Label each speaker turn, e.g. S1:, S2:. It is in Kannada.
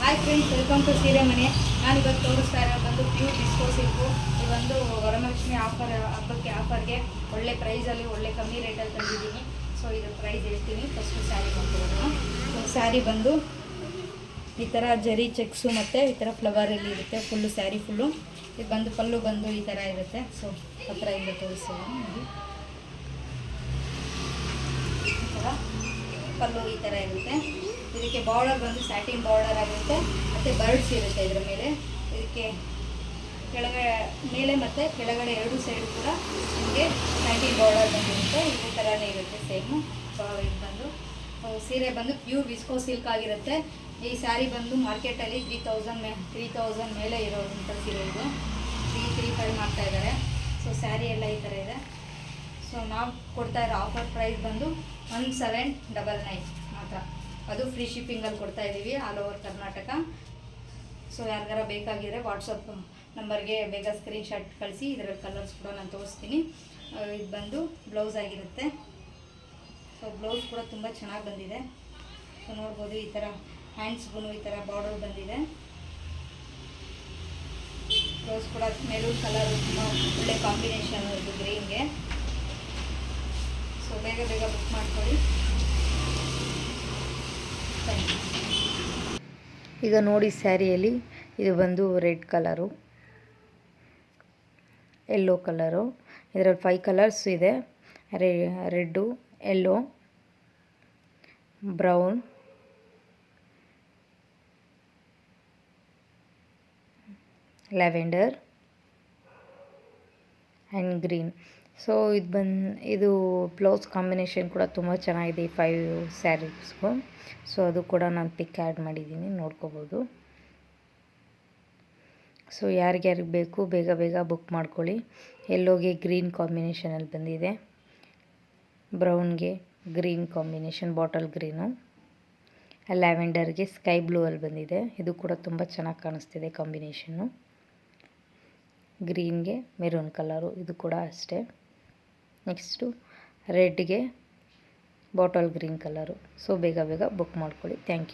S1: ಹಾಯ್ ಫ್ರೆಂಡ್ಸ್, ವೆಲ್ಕಮ್ ಟು ಸೀರೆ ಮನೆ. ನಾನಿವತ್ತು ತೋರಿಸ್ತಾ ಇರೋ ಬಂದು ಪ್ಯೂರ್ ಡಿಸ್ಕೋ ಸಿಲ್ಕು. ಈ ಒಂದು ವರಮಹಾಲಕ್ಷ್ಮಿ ಹಬ್ಬಕ್ಕೆ ಆಫರ್ಗೆ ಒಳ್ಳೆ ಪ್ರೈಸಲ್ಲಿ ಒಳ್ಳೆ ಕಮ್ಮಿ ರೇಟಲ್ಲಿ ತಂದಿದ್ದೀನಿ. ಸೊ ಇದು ಪ್ರೈಸ್ ಹೇಳ್ತೀನಿ. ಫಸ್ಟು ಸ್ಯಾರಿ ಮಾಡ್ಕೊಡೋಣ. ಸೊ ಸ್ಯಾರಿ ಬಂದು ಈ ಥರ ಜರಿ ಚೆಕ್ಸು ಮತ್ತು ಈ ಥರ ಫ್ಲವರಲ್ಲಿ ಇರುತ್ತೆ. Full sari full. ಇದು ಬಂದು ಪಲ್ಲು ಬಂದು ಈ ಥರ ಇರುತ್ತೆ. ಸೊ ಹತ್ರ ಇಂದ ತೋರಿಸೋಣ. ಈ ಥರ ಪಲ್ಲು ಈ ಥರ ಇರುತ್ತೆ. ಇದಕ್ಕೆ ಬಾರ್ಡರ್ ಬಂದು ಸ್ಯಾಟಿನ್ ಬಾರ್ಡರ್ ಆಗುತ್ತೆ ಮತ್ತು ಬರ್ಡ್ಸ್ ಇರುತ್ತೆ ಇದರ ಮೇಲೆ. ಇದಕ್ಕೆ ಕೆಳಗಡೆ ಮೇಲೆ ಮತ್ತು ಕೆಳಗಡೆ ಎರಡು ಸೈಡು ಕೂಡ ನಿಮಗೆ ಸ್ಯಾಟಿನ್ ಬಾರ್ಡರ್ ಬಂದಿರುತ್ತೆ. ಇದೇ ಥರನೇ ಇರುತ್ತೆ ಸೇಮು. ಇದು ಬಂದು ಸೀರೆ ಬಂದು ಪ್ಯೂರ್ ವಿಸ್ಕೋ ಸಿಲ್ಕ್ ಆಗಿರುತ್ತೆ. ಈ ಸ್ಯಾರಿ ಬಂದು ಮಾರ್ಕೆಟಲ್ಲಿ 3000 ಮೇಲೆ ಇರೋವಂಥ ಸೀರೆ ಇದು. 335 ಮಾಡ್ತಾಯಿದ್ದಾರೆ. ಸೊ ಸ್ಯಾರಿ ಎಲ್ಲ ಈ ಥರ ಇದೆ. ಸೊ ನಾವು ಕೊಡ್ತಾ ಇರೋ ಆಫರ್ ಪ್ರೈಸ್ ಬಂದು 1799 ಮಾತ್ರ. ಅದು ಫ್ರೀ ಶಿಪ್ಪಿಂಗಲ್ಲಿ ಕೊಡ್ತಾಯಿದ್ದೀವಿ ಆಲ್ ಓವರ್ ಕರ್ನಾಟಕ. ಸೊ ಯಾರಿಗಾರ ಬೇಕಾಗಿದ್ರೆ ವಾಟ್ಸಪ್ ನಂಬರ್ಗೆ ಬೇಗ ಸ್ಕ್ರೀನ್ಶಾಟ್ ಕಳಿಸಿ. ಇದರಲ್ಲಿ ಕಲರ್ಸ್ ಕೂಡ ನಾನು ತೋರಿಸ್ತೀನಿ. ಇದು ಬಂದು ಬ್ಲೌಸ್ ಆಗಿರುತ್ತೆ. ಸೊ ಬ್ಲೌಸ್ ಕೂಡ ತುಂಬ ಚೆನ್ನಾಗಿ ಬಂದಿದೆ. ಸೊ ನೋಡ್ಬೋದು, ಈ ಥರ ಹ್ಯಾಂಡ್ಸ್ಗೂ ಈ ಥರ ಬಾರ್ಡರ್ ಬಂದಿದೆ. ಬ್ಲೌಸ್ ಕೂಡ ಮೆರೂನ್ ಕಲರ್ ತುಂಬ ಒಳ್ಳೆ ಕಾಂಬಿನೇಷನ್ ಇದು ಗ್ರೀನ್ಗೆ. ಸೊ ಬೇಗ ಬೇಗ ಬುಕ್ ಮಾಡ್ಕೊಳ್ಳಿ.
S2: ಈಗ ನೋಡಿ, ಸ್ಯಾರಿಯಲ್ಲಿ ಇದು ಬಂದು ರೆಡ್ ಕಲರು, ಯೆಲ್ಲೋ ಕಲರು. ಇದರಲ್ಲಿ 5 ಕಲರ್ಸ್ ಇದೆ. Red, yellow, brown, lavender and green. So ಇದು ಬ್ಲೌಸ್ ಕಾಂಬಿನೇಷನ್ ಕೂಡ ತುಂಬ ಚೆನ್ನಾಗಿದೆ ಈ 5 ಸ್ಯಾರೀಸ್ಗೂ. ಸೊ ಅದು ಕೂಡ ನಾನು ಪಿಕ್ ಆ್ಯಡ್ ಮಾಡಿದ್ದೀನಿ, ನೋಡ್ಕೋಬೋದು. ಸೊ ಯಾರಿಗ್ಯಾರಿಗೆ ಬೇಕು ಬೇಗ ಬೇಗ ಬುಕ್ ಮಾಡ್ಕೊಳ್ಳಿ. ಯೆಲ್ಲೋಗೆ ಗ್ರೀನ್ ಕಾಂಬಿನೇಷನಲ್ಲಿ ಬಂದಿದೆ, ಬ್ರೌನ್ಗೆ ಗ್ರೀನ್ ಕಾಂಬಿನೇಷನ್ ಬಾಟಲ್ ಗ್ರೀನು, ಲ್ಯಾವೆಂಡರ್ಗೆ ಸ್ಕೈ ಬ್ಲೂ ಅಲ್ಲಿ ಬಂದಿದೆ. ಇದು ಕೂಡ ತುಂಬ ಚೆನ್ನಾಗಿ ಕಾಣಿಸ್ತಿದೆ ಕಾಂಬಿನೇಷನ್ನು. ಗ್ರೀನ್ಗೆ ಮೆರೂನ್ ಕಲರು, ಇದು ಕೂಡ ಅಷ್ಟೇ. ನೆಕ್ಸ್ಟು ರೆಡ್ಗೆ ಬಾಟಲ್ ಗ್ರೀನ್ ಕಲರು. ಸೊ ಬೇಗ ಬೇಗ ಬುಕ್ ಮಾಡ್ಕೊಳ್ಳಿ. Thank you.